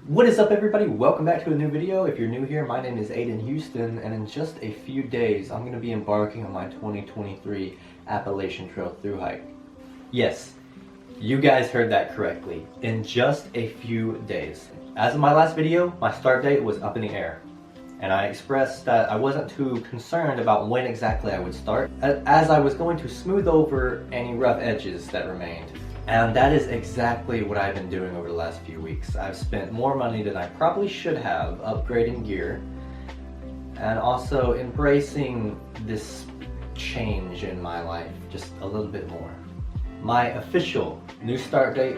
What is up, everybody? Welcome back to a new video. If you're new here, my name is Aiden Houston, and in just a few days I'm going to be embarking on my 2023 Appalachian Trail Thru-Hike. Yes, you guys heard that correctly. In just a few days. As of my last video, my start date was up in the air, and I expressed that I wasn't too concerned about when exactly I would start, as I was going to smooth over any rough edges that remained. And that is exactly what I've been doing over the last few weeks. I've spent more money than I probably should have upgrading gear, and also embracing this change in my life just a little bit more. My official new start date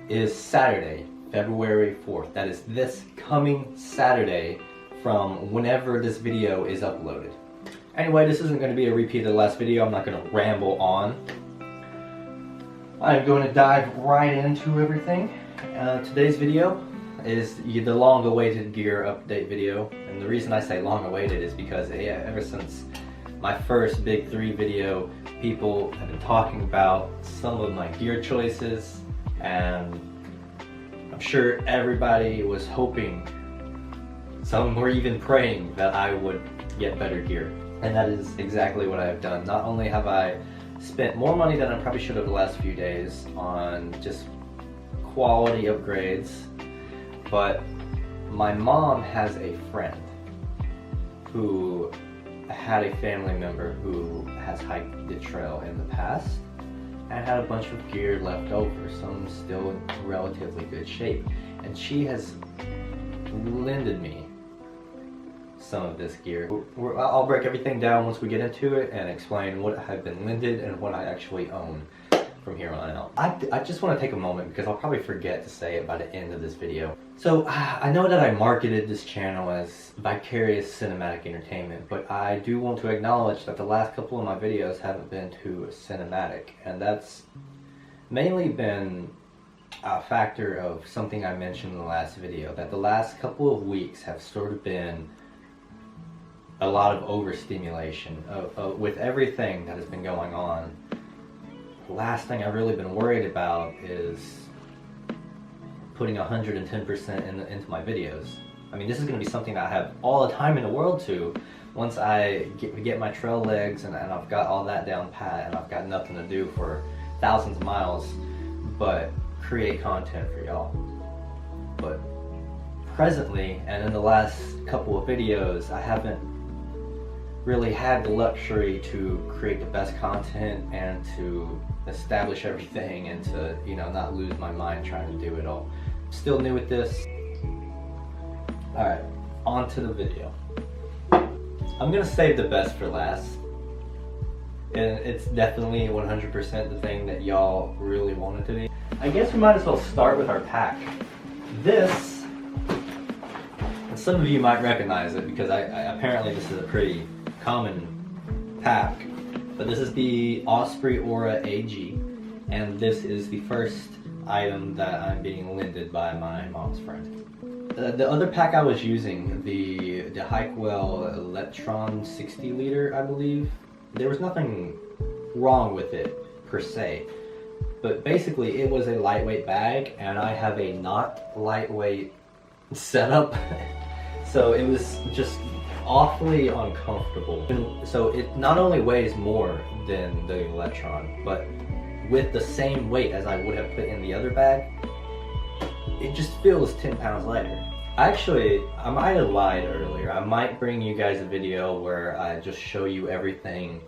is Saturday, February 4th. That is this coming Saturday from whenever this video is uploaded. Anyway, this isn't going to be a repeat of the last video. I'm not going to ramble on. I'm going to dive right into everything. Today's video is the long-awaited gear update video, and the reason I say long-awaited is because ever since my first Big 3 video, people have been talking about some of my gear choices, and I'm sure everybody was hoping, some were even praying, that I would get better gear. And that is exactly what I have done. Not only have I spent more money than I probably should have the last few days on just quality upgrades, but my mom has a friend who had a family member who has hiked the trail in the past and had a bunch of gear left over, some still in relatively good shape, and she has lended me some of this gear. I'll break everything down once we get into it and explain what I've been lended and what I actually own from here on out. I just want to take a moment because I'll probably forget to say it by the end of this video. So I know that I marketed this channel as Vicarious Cinematic Entertainment, but I do want to acknowledge that the last couple of my videos haven't been too cinematic, and that's mainly been a factor of something I mentioned in the last video, that the last couple of weeks have sort of been a lot of overstimulation with everything that has been going on. The last thing I've really been worried about is putting 110% into my videos. I mean, this is going to be something that I have all the time in the world to, once I get my trail legs and I've got all that down pat and I've got nothing to do for thousands of miles but create content for y'all. But presently, and in the last couple of videos, I haven't really had the luxury to create the best content and to establish everything and to, you know, not lose my mind trying to do it all. Still new at this. Alright, on to the video. I'm gonna save the best for last, and it's definitely 100% the thing that y'all really wanted to be. I guess we might as well start with our pack. This, and some of you might recognize it because apparently this is a pretty common pack, but this is the Osprey Aura AG, and this is the first item that I'm being lended by my mom's friend. The other pack I was using, the Hikewell Electron 60 liter, I believe, there was nothing wrong with it per se, but basically it was a lightweight bag, and I have a not lightweight setup, so it was just awfully uncomfortable. And so it not only weighs more than the Electron, but with the same weight as I would have put in the other bag, it just feels 10 pounds lighter. Actually, I might have lied earlier. I might bring you guys a video where I just show you everything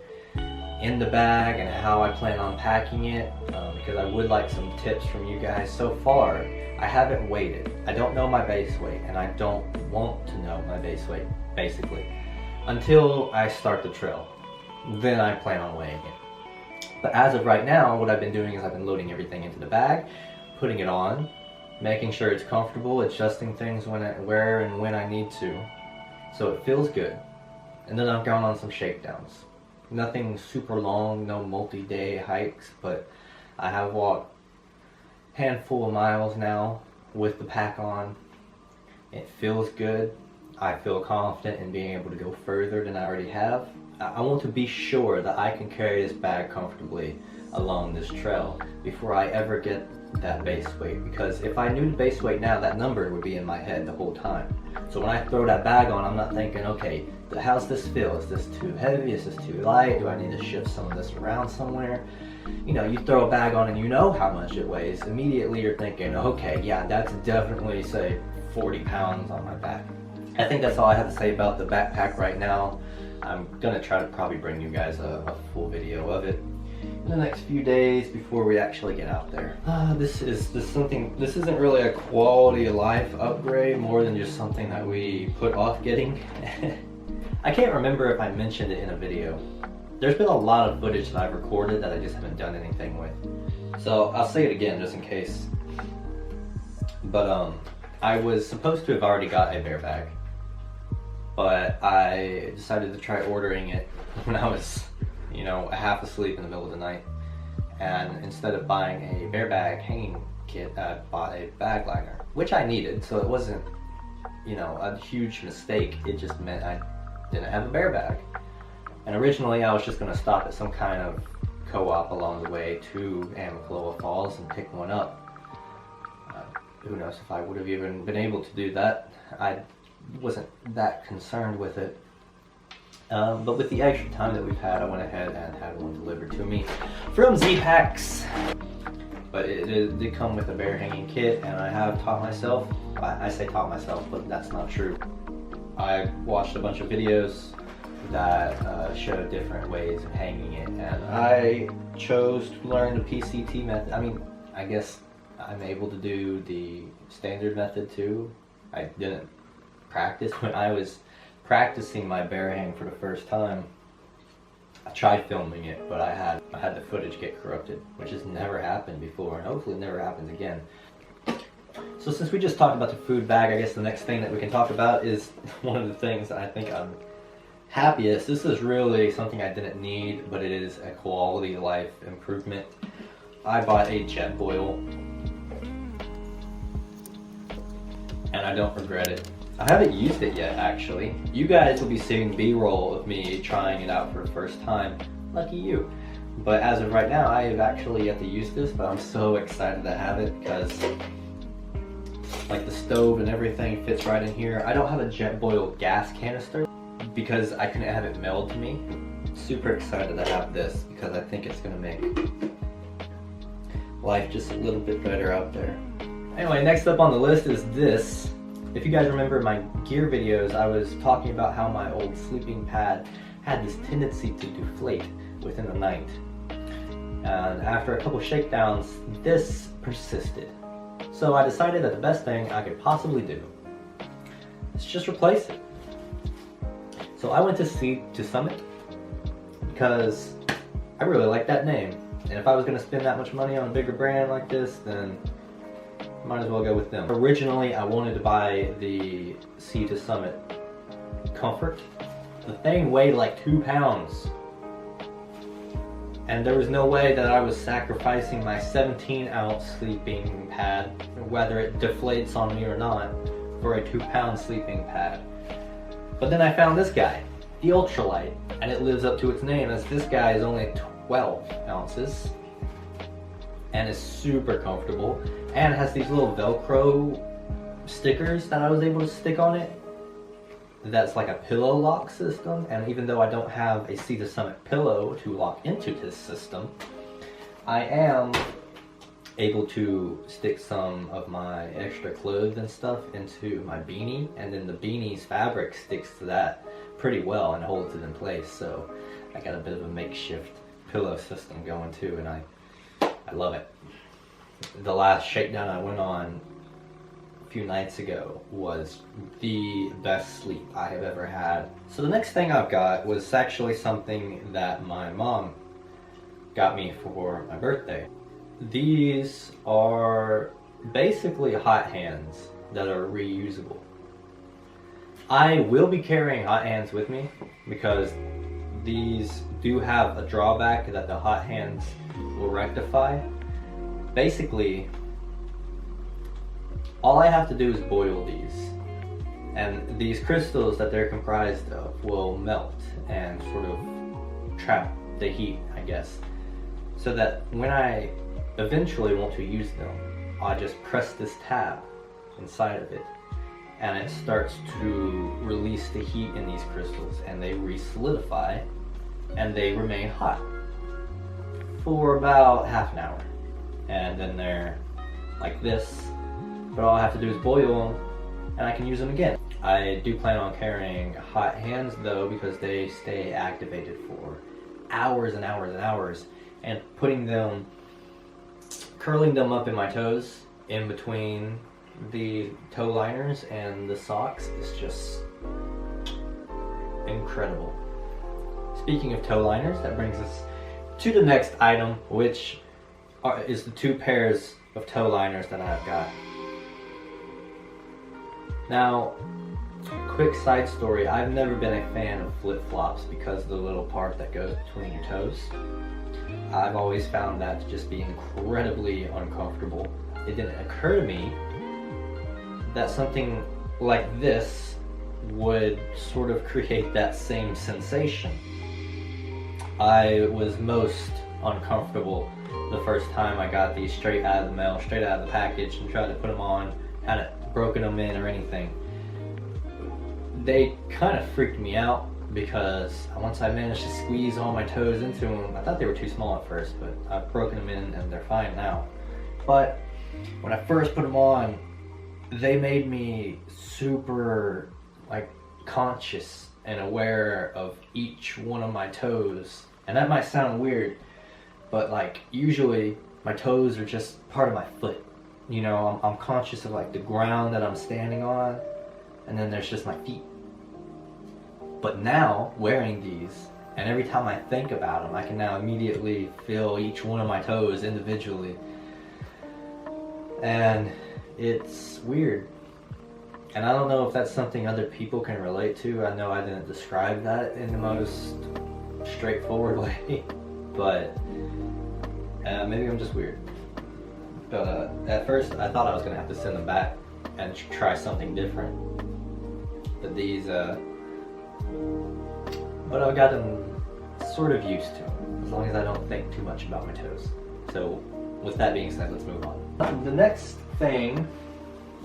in the bag and how I plan on packing it, because I would like some tips from you guys. So far, I haven't weighed it. I don't know my base weight, and I don't want to know my base weight, basically, until I start the trail. Then I plan on weighing it. But as of right now, what I've been doing is I've been loading everything into the bag, putting it on, making sure it's comfortable, adjusting things where and when I need to, so it feels good. And then I've gone on some shakedowns. Nothing super long, no multi-day hikes, but I have walked a handful of miles now with the pack on. It feels good. I feel confident in being able to go further than I already have. I want to be sure that I can carry this bag comfortably along this trail before I ever get that base weight, because if I knew the base weight now, that number would be in my head the whole time. So when I throw that bag on, I'm not thinking, okay, how's this feel? Is this too heavy? Is this too light? Do I need to shift some of this around somewhere? You know, you throw a bag on and you know how much it weighs. Immediately you're thinking, okay, yeah, that's definitely, say, 40 pounds on my back. I think that's all I have to say about the backpack right now. I'm gonna try to probably bring you guys a full video of it in the next few days before we actually get out there. This isn't really a quality of life upgrade, more than just something that we put off getting. I can't remember if I mentioned it in a video. There's been a lot of footage that I've recorded that I just haven't done anything with. So I'll say it again just in case. But I was supposed to have already got a bear bag, but I decided to try ordering it when I was, you know, half asleep in the middle of the night. And instead of buying a bear bag hanging kit, I bought a bag liner, which I needed, so it wasn't, you know, a huge mistake. It just meant I didn't have a bear bag. And originally I was just going to stop at some kind of co-op along the way to Amicaloa Falls and pick one up. Who knows if I would have even been able to do that. I wasn't that concerned with it. But with the extra time that we've had, I went ahead and had one delivered to me from Z-Packs. But it did come with a bear hanging kit, and I have taught myself, I say taught myself, but that's not true. I watched a bunch of videos that showed different ways of hanging it, and I chose to learn the PCT method. I mean, I guess I'm able to do the standard method too. I didn't practice. When I was practicing my bear hang for the first time, I tried filming it, but I had the footage get corrupted, which has never happened before, and hopefully it never happens again. So since we just talked about the food bag, I guess the next thing that we can talk about is one of the things that I think I'm happiest. This is really something I didn't need, but it is a quality of life improvement. I bought a Jetboil, and I don't regret it. I haven't used it yet, actually. You guys will be seeing B-roll of me trying it out for the first time. Lucky you. But as of right now, I have actually yet to use this, but I'm so excited to have it because like the stove and everything fits right in here. I don't have a Jetboil gas canister because I couldn't have it mailed to me. Super excited to have this because I think it's gonna make life just a little bit better out there. Anyway, next up on the list is this. If you guys remember my gear videos, I was talking about how my old sleeping pad had this tendency to deflate within the night. And after a couple shakedowns, this persisted. So I decided that the best thing I could possibly do is just replace it. So I went to Summit because I really like that name. And if I was going to spend that much money on a bigger brand like this, then might as well go with them. Originally, I wanted to buy the Sea to Summit Comfort. The thing weighed like 2 pounds. And there was no way that I was sacrificing my 17-ounce sleeping pad, whether it deflates on me or not, for a 2-pound sleeping pad. But then I found this guy, the Ultralight, and it lives up to its name, as this guy is only 12 ounces and is super comfortable, and has these little Velcro stickers that I was able to stick on it. That's like a pillow lock system, and even though I don't have a Sea to Summit pillow to lock into this system, I am able to stick some of my extra clothes and stuff into my beanie, and then the beanie's fabric sticks to that pretty well and holds it in place. So I got a bit of a makeshift pillow system going too, and I love it. The last shakedown I went on a few nights ago was the best sleep I have ever had. So the next thing I've got was actually something that my mom got me for my birthday. These are basically hot hands that are reusable. I will be carrying hot hands with me because these do have a drawback that the hot hands will rectify. Basically, all I have to do is boil these, and these crystals that they're comprised of will melt and sort of trap the heat, I guess. so that when I eventually want to use them, I just press this tab inside of it, and it starts to release the heat in these crystals, and they re-solidify and they remain hot for about half an hour, and then they're like this, but all I have to do is boil them and I can use them again. I do plan on carrying hot hands though, because they stay activated for hours and hours and hours, and curling them up in my toes in between the toe liners and the socks is just incredible. Speaking of toe liners, that brings us to the next item, which is the 2 pairs of toe liners that I've got. Now, quick side story, I've never been a fan of flip-flops because of the little part that goes between your toes. I've always found that to just be incredibly uncomfortable. It didn't occur to me that something like this would sort of create that same sensation. I was most uncomfortable the first time I got these straight out of the mail, straight out of the package, and tried to put them on, hadn't broken them in or anything. They kind of freaked me out because once I managed to squeeze all my toes into them, I thought they were too small at first, but I've broken them in and they're fine now. But when I first put them on, they made me super conscious and aware of each one of my toes. And that might sound weird, but usually my toes are just part of my foot. You know, I'm conscious of the ground that I'm standing on, and then there's just my feet. But now, wearing these, and every time I think about them, I can now immediately feel each one of my toes individually. And it's weird. And I don't know if that's something other people can relate to. I know I didn't describe that in the most straightforward way, but maybe I'm just weird. But at first I thought I was going to have to send them back and try something different. But these, but I've gotten sort of used to them, as long as I don't think too much about my toes. So with that being said, let's move on. The next thing,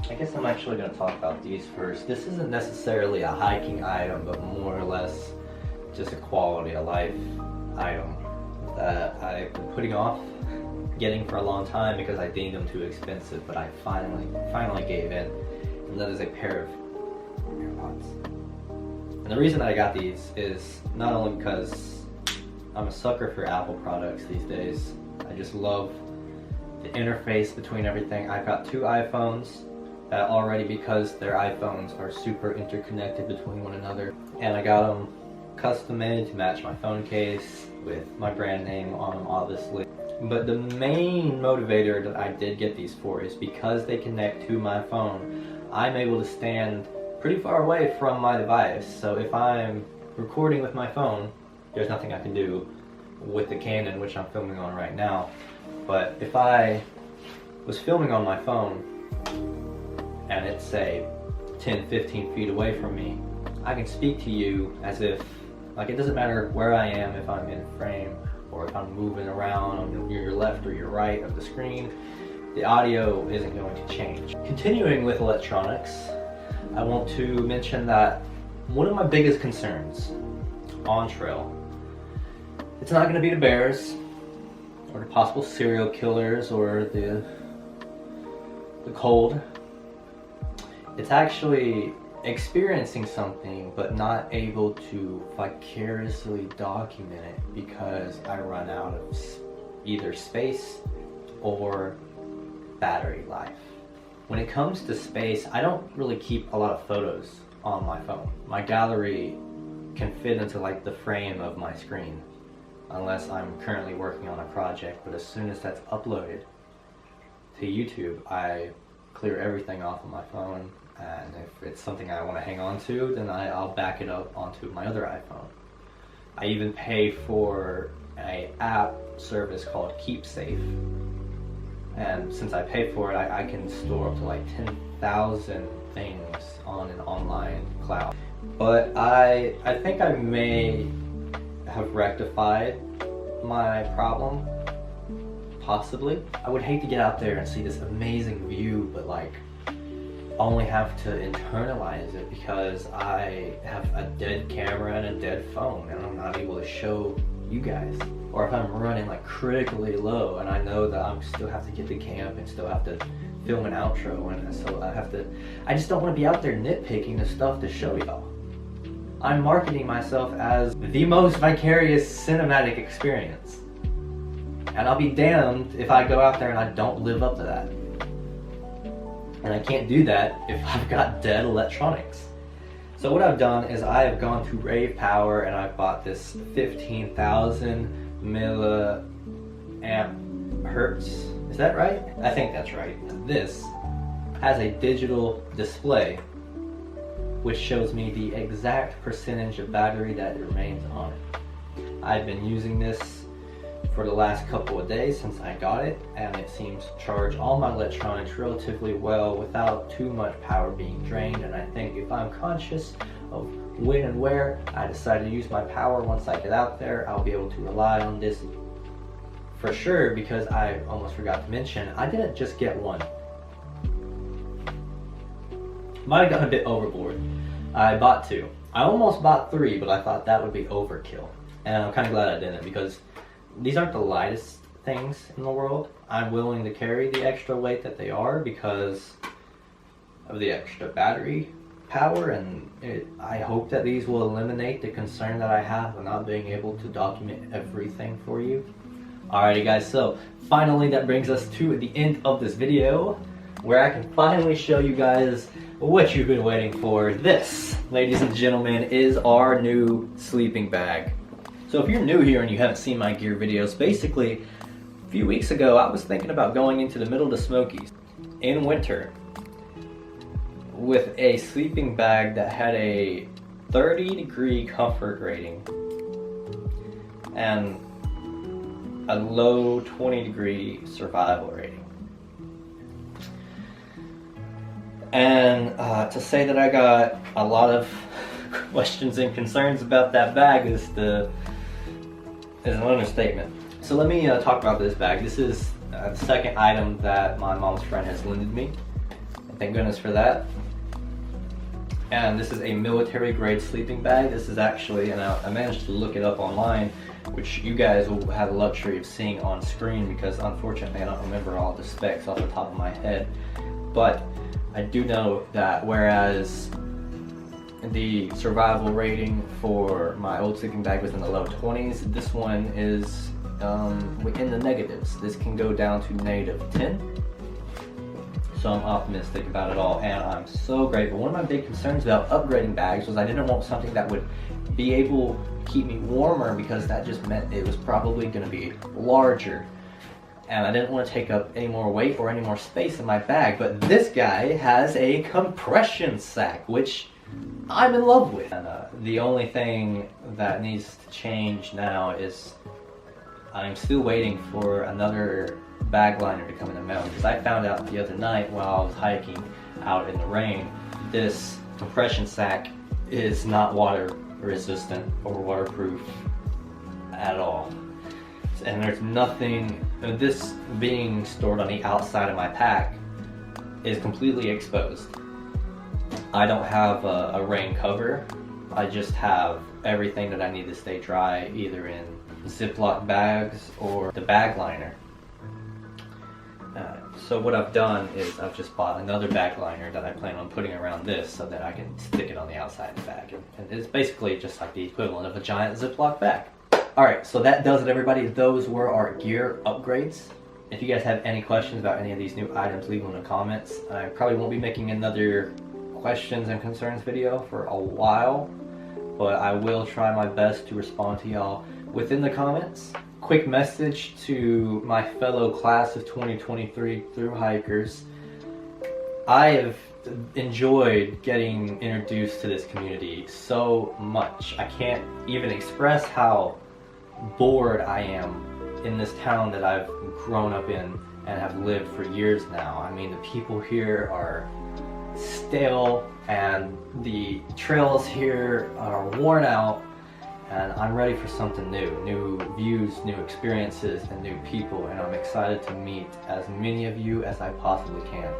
I guess I'm actually going to talk about these first. This isn't necessarily a hiking item, but more or less just a quality of life item that I've been putting off getting for a long time because I deemed them too expensive, but I finally gave in, and that is a pair of AirPods. And the reason I got these is not only because I'm a sucker for Apple products these days. I just love the interface between everything. I've got 2 iPhones that already, because their iPhones are super interconnected between one another, and I got them custom made to match my phone case with my brand name on them, obviously. But the main motivator that I did get these for is because they connect to my phone. I'm able to stand pretty far away from my device, so if I'm recording with my phone, there's nothing I can do with the Canon, which I'm filming on right now. But if I was filming on my phone and it's say 10-15 feet away from me, I can speak to you as if, it doesn't matter where I am, if I'm in frame or if I'm moving around on your left or your right of the screen, the audio isn't going to change. Continuing with electronics, I want to mention that one of my biggest concerns on trail, it's not going to be the bears or the possible serial killers or the cold. It's actually experiencing something but not able to vicariously document it because I run out of either space or battery life. When it comes to space, I don't really keep a lot of photos on my phone. My gallery can fit into the frame of my screen unless I'm currently working on a project, but as soon as that's uploaded to YouTube, I clear everything off of my phone, and if it's something I want to hang on to, then I'll back it up onto my other iPhone. I even pay for an app service called Keepsafe, and since I pay for it, I can store up to 10,000 things on an online cloud. But I think I may have rectified my problem possibly. I would hate to get out there and see this amazing view, but like only have to internalize it because I have a dead camera and a dead phone and I'm not able to show you guys. Or if I'm running like critically low and I know that I still have to get to camp and still have to film an outro, and so I just don't want to be out there nitpicking the stuff to show y'all. I'm marketing myself as the most vicarious cinematic experience. And I'll be damned if I go out there and I don't live up to that. And I can't do that if I've got dead electronics. So what I've done is I have gone to Rave Power and I've bought this 15,000 milliamp hertz. Is that right? I think that's right. This has a digital display which shows me the exact percentage of battery that remains on it. I've been using this for the last couple of days since I got it, and it seems to charge all my electronics relatively well without too much power being drained. And I think if I'm conscious of when and where I decide to use my power once I get out there, I'll be able to rely on this for sure, because I almost forgot to mention, I didn't just get one. Might have gotten a bit overboard. I bought two. I almost bought three, but I thought that would be overkill. And I'm kind of glad I didn't, because these aren't the lightest things in the world. I'm willing to carry the extra weight that they are because of the extra battery power, and I hope that these will eliminate the concern that I have of not being able to document everything for you. Alrighty guys, so finally that brings us to the end of this video, where I can finally show you guys what you've been waiting for. This, ladies and gentlemen, is our new sleeping bag. So if you're new here and you haven't seen my gear videos, basically a few weeks ago I was thinking about going into the middle of the Smokies in winter with a sleeping bag that had a 30-degree comfort rating and a low 20-degree survival rating. And to say that I got a lot of questions and concerns about that bag is an understatement. So let me talk about this bag. This is the second item that my mom's friend has lended me. Thank goodness for that. And this is a military grade sleeping bag. This is actually, and I managed to look it up online, which you guys will have the luxury of seeing on screen because unfortunately I don't remember all the specs off the top of my head. But I do know that whereas the survival rating for my old sleeping bag was in the low 20s, this one is in the negatives. This can go down to -10. So I'm optimistic about it all, and I'm so grateful. One of my big concerns about upgrading bags was I didn't want something that would be able to keep me warmer, because that just meant it was probably going to be larger. And I didn't want to take up any more weight or any more space in my bag. But this guy has a compression sack, which I'm in love with. And the only thing that needs to change now is I'm still waiting for another bag liner to come in the mail, because I found out the other night while I was hiking out in the rain, this compression sack is not water resistant or waterproof at all. And there's nothing, this being stored on the outside of my pack is completely exposed. I don't have a rain cover. I just have everything that I need to stay dry, either in Ziploc bags or the bag liner. So what I've done is I've just bought another bag liner that I plan on putting around this so that I can stick it on the outside of the bag. And it's basically just like the equivalent of a giant Ziploc bag. Alright, so that does it, everybody. Those were our gear upgrades. If you guys have any questions about any of these new items, leave them in the comments. I probably won't be making another questions and concerns video for a while, but I will try my best to respond to y'all within the comments. Quick message to my fellow class of 2023 Thru-Hikers. I have enjoyed getting introduced to this community so much. I can't even express how bored I am in this town that I've grown up in and have lived for years now. I mean, the people here are stale and the trails here are worn out, and I'm ready for something new views, new experiences, and new people, and I'm excited to meet as many of you as I possibly can.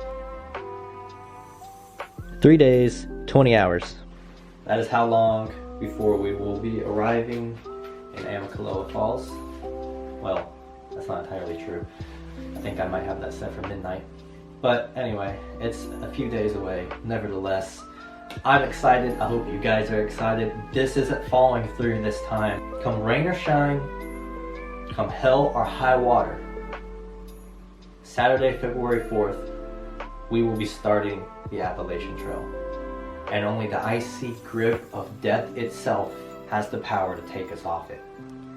3 days, 20 hours. That is how long before we will be arriving in Amicaloa Falls. Well, that's not entirely true. I think I might have that set for midnight. But anyway, it's a few days away. Nevertheless, I'm excited. I hope you guys are excited. This isn't falling through this time. Come rain or shine, come hell or high water, Saturday, February 4th, we will be starting the Appalachian Trail. And only the icy grip of death itself has the power to take us off it.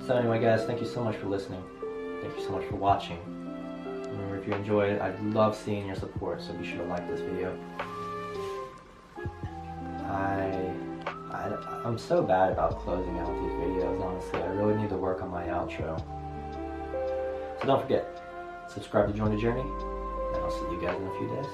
So anyway guys, thank you so much for listening. Thank you so much for watching. Remember, if you enjoyed it, I'd love seeing your support, so be sure to like this video. I'm so bad about closing out these videos, honestly. I really need to work on my outro. So don't forget, subscribe to join the journey, and I'll see you guys in a few days.